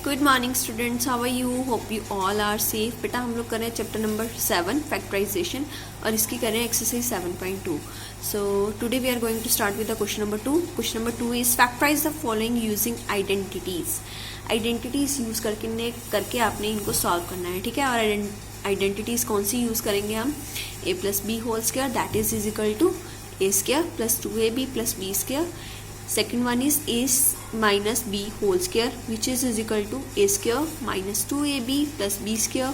Good morning students, how are you? Hope you all are safe. बेटा हम लोग कर रहे हैं चैप्टर नंबर 7 फैक्टराइजेशन और इसकी कर रहे हैं exercise 7.2। So today we are going to start with the question number 2। Question number 2 is factorise the following using identities. Identities use करके आपने इनको सॉल्व करना है, ठीक है। और आइडेंटिटीज कौन सी यूज करेंगे हम? a plus b whole square that is equal to a square plus 2ab plus b square. Second one is a minus b whole square which is equal to a square minus 2ab plus b square.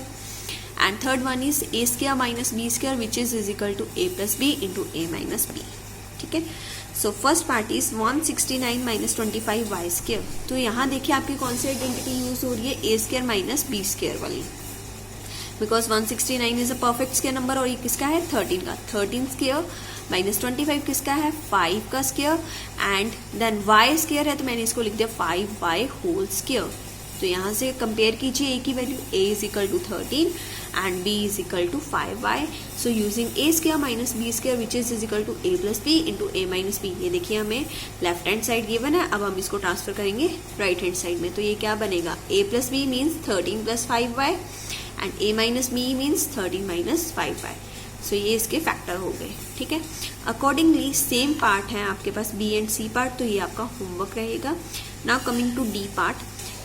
And third one is a square minus b square which is equal to a plus b into a minus b. ठीक है। So first part is 169 minus 25 y square. तो यहाँ देखिए आपकी कौन सी identity use हो रही है? ए स्क्वायर माइनस बी स्क्वायर वाली, because 169 is a perfect square number और ये किसका है? 13 का। 13 स्क्वायर माइनस 25 किसका है? 5 का square. And then y square है तो मैंने इसको लिख दिया 5y होल स्क्वायर। तो यहाँ से कंपेयर कीजिए a की value, a is equal to 13 and b is equal to 5y। So using a square minus b square which is equal to a plus b into a minus b। ये देखिए हमें left hand side given है, अब हम इसको transfer करेंगे right hand side में। तो ये क्या बनेगा? a plus b means 13 plus 5y and a minus b means 13 minus 5y। सो ये इसके फैक्टर हो गए, ठीक है। अकॉर्डिंगली सेम पार्ट है आपके पास बी एंड सी पार्ट, तो ये आपका होमवर्क रहेगा। Now coming to d part,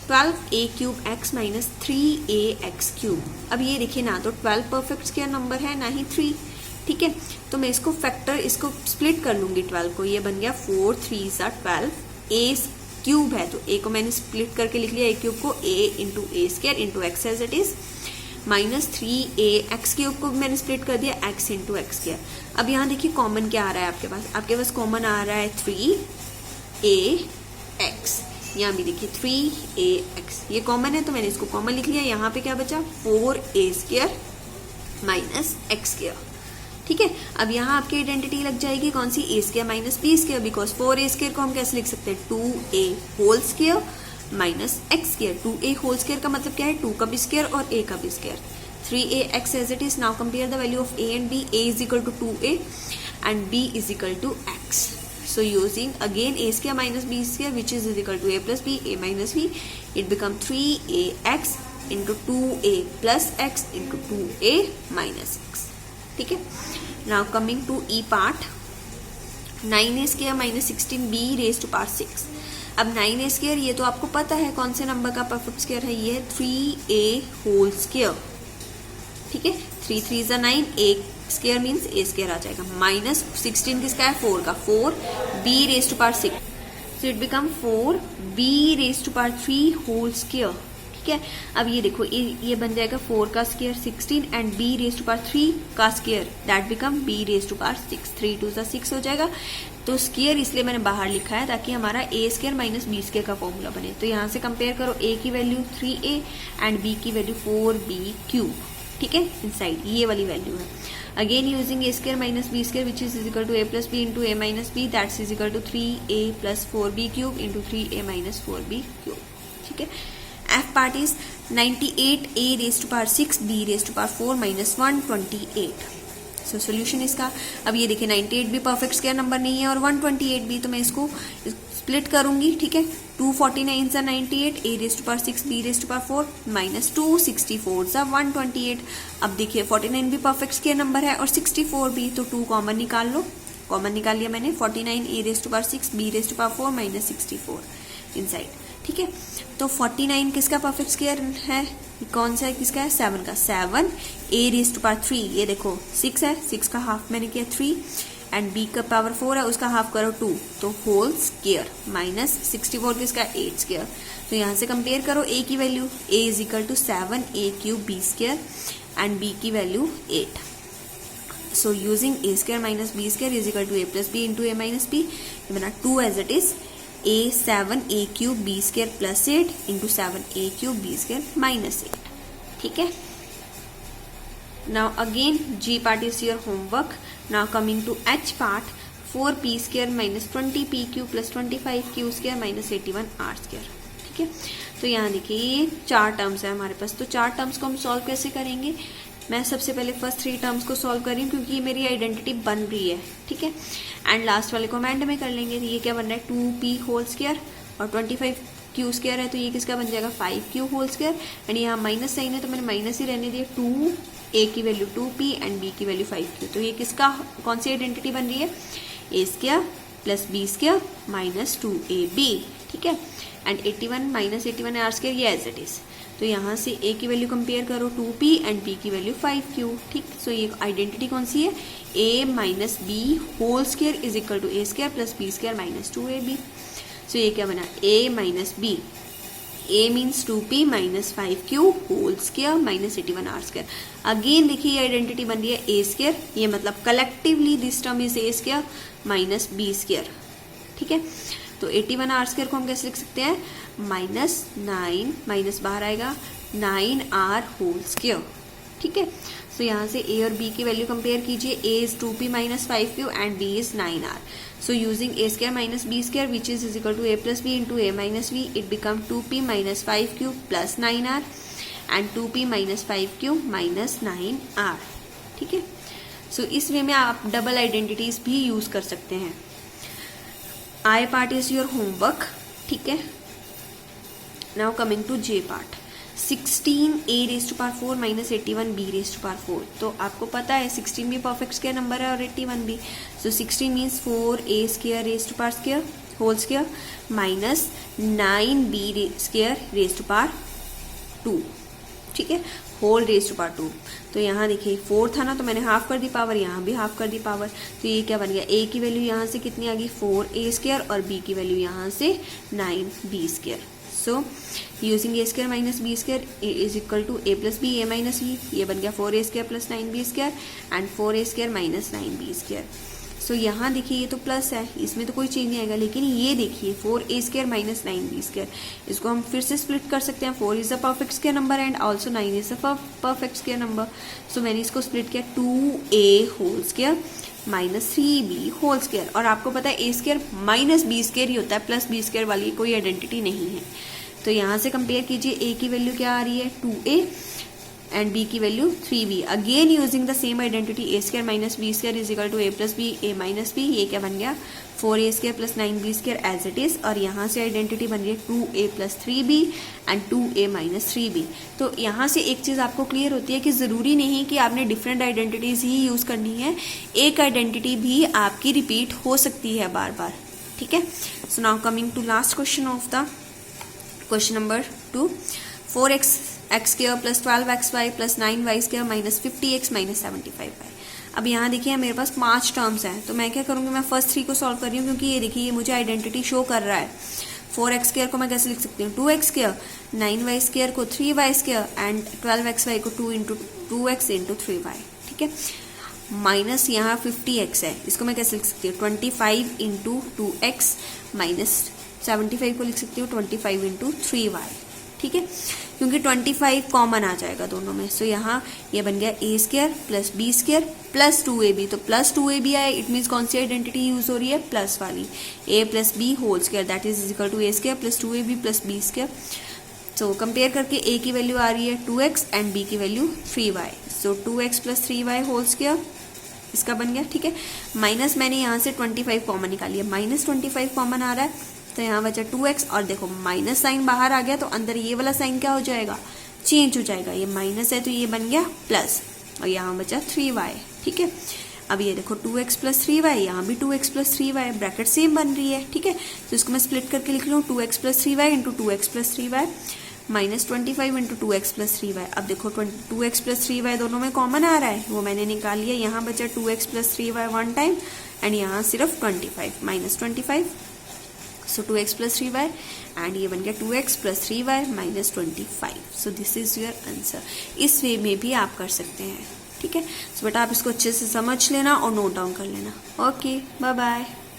12a cube x minus 3a x cube. अब ये देखिए ना तो 12 परफेक्ट स्क्वायर नंबर है ना ही 3, ठीक है। तो मैं इसको फैक्टर इसको स्प्लिट कर लूंगी 12 को। ये बन गया 4 3 12। a क्यूब है तो a को मैंने स्प्लिट करके लिख लिया, a क्यूब को a into a square into x as it is, minus 3a x cube को मैंने स्प्लिट कर दिया x इंटू एक्स स्क्वायर। अब यहाँ देखिए कॉमन क्या आ रहा है आपके पास? आपके पास कॉमन आ रहा है 3a x। यहाँ भी देखिए 3a x, ये कॉमन है तो मैंने इसको कॉमन लिख लिया। यहाँ पे क्या बचा? 4a square minus x square, ठीक है। अब यहाँ आपकी आइडेंटिटी लग जाएगी कौन सी? a square minus b square, because 4a square को हम कैसे लिख सकते हैं? 2a whole square minus x square. 2a whole square का मतलब क्या है? 2 का भी स्क्वायर और a का भी square. 3a x as it is. Now compare the value of a and b। a is equal to 2a and b is equal to x। So using again a square minus b square which is equal to a plus b, a minus b, it become 3ax into 2a plus x into 2a minus x, ठीक है। Now coming to e part, 9a square minus 16b raise to power 6। अब 9a square ये तो आपको पता है कौन से नंबर का परफेक्ट स्क्वायर है? ये है 3a होल स्क्वायर, ठीक है। 3 3 is 9, a square means a square आ जाएगा। माइनस 16 किसका है? 4 का। 4b raise to power 6, so it become 4b raise to power 3 whole square, ठीक है। अब ये देखो ये बन जाएगा 4 का square 16 and b raise to power 3 का square that become b raise to power 6। 3 2 6 हो जाएगा। तो स्क्वायर इसलिए मैंने बाहर लिखा है ताकि हमारा a square minus b square का फॉर्मूला बने। तो यहाँ से कंपेयर करो, a की वैल्यू 3a एंड b की वैल्यू 4b क्यूब, ठीक है। इनसाइड ये वाली वैल्यू है। Again using a square minus b square which is equal to a plus b into a minus b that's is equal to 3a plus 4b cube into 3a minus 4b cube, ठीक है। F part is 98a raised to power 6 b raised to power 4 minus 128। So solution इसका, अब ये देखिए 98 भी perfect square number नहीं है और 128 भी, तो मैं इसको स्प्लिट करूंगी, ठीक है। 249 सा 98, a raise to power 6 b raise to power 4 minus 264 सा 128। अब देखिए 49 भी परफेक्ट स्क्वायर नंबर है और 64 भी, तो 2 कॉमन निकाल लो। कॉमन निकाल लिया मैंने। 49 a raise to power 6 b raise to power 4 minus 64 inside, ठीक है। तो 49 किसका परफेक्ट स्क्वायर है? कौन सा है? किसका है? 7 का। 7 a रेज टू पावर 3, ये देखो 6 है, 6 का हाफ मैंने किया 3 एंड b का पावर 4 है, उसका हाफ करो 2, तो होल स्क्वायर माइनस 64 किसका? 8 स्क्वायर। तो यहाँ से कंपेयर करो a की value, a is equal to 7a cube b square and b की value 8। So using a square minus b square is equal to a plus b into a minus b, ये बना 2 as it is a 7a cube b square plus 8 into 7a cube b square minus 8, ठीक है। Now again g part is your homework. Now coming to h part, 4p square minus 20p cube plus 25q square minus 81r square, ठीक है। तो यहाँ देखिए ये 4 terms है हमारे पास, तो 4 टर्म्स को हम सॉल्व कैसे करेंगे? मैं सबसे पहले फर्स्ट 3 टर्म्स को सॉल्व कर रही हूँ क्योंकि ये मेरी आइडेंटिटी बन रही है, ठीक है। एंड लास्ट वाले को हम एंड में कर लेंगे। ये क्या बन रहा है? 2p होल स्क्वायर और 25 क्यू स्क्वायर है तो ये किसका बन जाएगा 5q होल स्क्वायर, एंड यहाँ माइनस साइन है तो मैंने माइनस ही रहने दिया, 2a की वैल्यू 2p एंड b की वैल्यू 5q। तो ये किसका कौन सी आइडेंटिटी बन रही है, a square plus b square minus 2ab, ठीक है। एंड 81 माइनस 81 आर स्क्वायर ये एज इट इज। तो यहाँ से a की वैल्यू कंपेयर करो 2p एंड b की वैल्यू 5q, ठीक। सो ये आइडेंटिटी कौन सी है, a minus b whole square is equal to a square plus b square minus 2ab। So ये क्या बना, a minus b, a means 2p minus 5q whole square minus 81 r square. अगेन देखिए ये आइडेंटिटी बन रही है a स्क्वायर, ये मतलब collectively this term is a square minus b square, ठीक है। तो 81 आर स्क्वायर को हम कैसे लिख सकते हैं, माइनस 9 माइनस बाहर आएगा 9r होल स्क्वायर, ठीक है। तो यहाँ से a और b की वैल्यू कंपेयर कीजिए, a is 2p minus 5q and b is 9r। So using a square minus b square which is equal to a plus b into a minus b, it become 2p minus 5q plus 9r and 2p minus 5q minus 9r, ठीक है। सो इस वे में आप double identities भी use कर सकते हैं। I part is your homework, ठीक है। Now coming to J part, 16a raise to power 4 minus 81b raise to power 4। तो आपको पता है 16 भी परफेक्ट स्क्वायर नंबर है और 81 भी। So 16 means 4a square raise to power square whole square minus 9b square raise to power 2, ठीक है, होल रेज टू पावर 2। तो यहाँ देखिए 4 था ना तो मैंने हाफ कर दी पावर, यहाँ भी हाफ कर दी पावर। तो ये क्या बन गया, a की वैल्यू यहाँ से कितनी आ गई 4a स्क्वायर और b की वैल्यू यहाँ से 9b square. So using a square minus b square is equal to a plus b a minus b, ये बन गया 4a square plus 9b square and 4a square minus 9b square. So यहाँ देखिए ये तो plus है, इसमें तो कोई चेंज नहीं आएगा, लेकिन ये देखिए 4a square minus 9b square, इसको हम फिर से स्प्लिट कर सकते हैं। 4 is a perfect square number and also 9 is a perfect square number. So मैंने इसको स्प्लिट किया 2a whole square minus 3b whole square, और आपको पता है a square minus b square ही होता है, प्लस b स्क्वायर वाली कोई आइडेंटिटी नहीं है। तो यहाँ से कंपेयर कीजिए, a की वैल्यू क्या आ रही है 2a एंड b की value 3b। Again using the same identity a square minus b square is equal to a plus b a minus b, ये क्या बन गया 4a square plus 9b square as it is. और यहाँ से identity बन रही है 2a plus 3b and 2a minus 3b। तो यहाँ से एक चीज़ आपको क्लियर होती है कि ज़रूरी नहीं कि आपने डिफरेंट आइडेंटिटीज ही यूज़ करनी है, एक आइडेंटिटी भी आपकी रिपीट हो सकती है बार बार, ठीक है। So now coming to last question of the question number 2, 4x square plus 12xy plus 9y square minus 50x minus 75y। अब यहाँ देखिए मेरे पास 5 टर्म्स हैं, तो मैं क्या करूँगी, मैं फर्स्ट 3 को सॉल्व कर रही हूँ क्योंकि ये देखिए ये मुझे आइडेंटिटी शो कर रहा है। 4x स्क्वायर को मैं कैसे लिख सकती हूँ 2x स्क्वायर, 9y स्क्वायर को 3y स्क्वायर एंड 12xy को 2 इंटू 2x इंटू 3y, ठीक है। माइनस यहाँ 50x है, इसको मैं कैसे लिख सकती हूँ 25 इंटू 2x माइनस 75 को लिख सकती हूँ 25 इंटू 3y, ठीक है, क्योंकि 25 कॉमन आ जाएगा दोनों में। सो यहाँ ये बन गया a square plus b square plus 2ab। तो प्लस 2ab आए, इट मीन्स कौन सी आइडेंटिटी यूज हो रही है, प्लस वाली, a plus b whole square that is equal to a square plus 2ab plus b square. So compare करके a की value आ रही है 2x एंड b की value 3y। So 2x plus 3y whole square इसका बन गया, ठीक है। माइनस मैंने यहाँ से 25 कॉमन निकाली है, माइनस 25 कॉमन आ रहा है तो यहाँ बचा 2x, और देखो माइनस साइन बाहर आ गया तो अंदर ये वाला साइन क्या हो जाएगा, चेंज हो जाएगा, ये माइनस है तो ये बन गया प्लस, और यहाँ बचा 3y, ठीक है। अब ये देखो 2x प्लस 3y, यहाँ भी 2x plus 3y, bracket same बन रही है, ठीक है। तो इसको मैं स्प्लिट करके लिख लूँ 2x plus 3y into 2x plus 3y minus 25 into 2x plus 3y। अब देखो 2x प्लस 3y दोनों में कॉमन आ रहा है, वो मैंने निकाल लिया, यहाँ बचा 2x plus 3y one time and यहाँ सिर्फ 25 minus 25। So 2x plus 3y and ये बन गया 2x plus 3y minus 25। So this is your answer. इस वे में भी आप कर सकते हैं, ठीक है। सो बेटा आप इसको अच्छे से समझ लेना और नोट डाउन कर लेना। Okay, bye bye.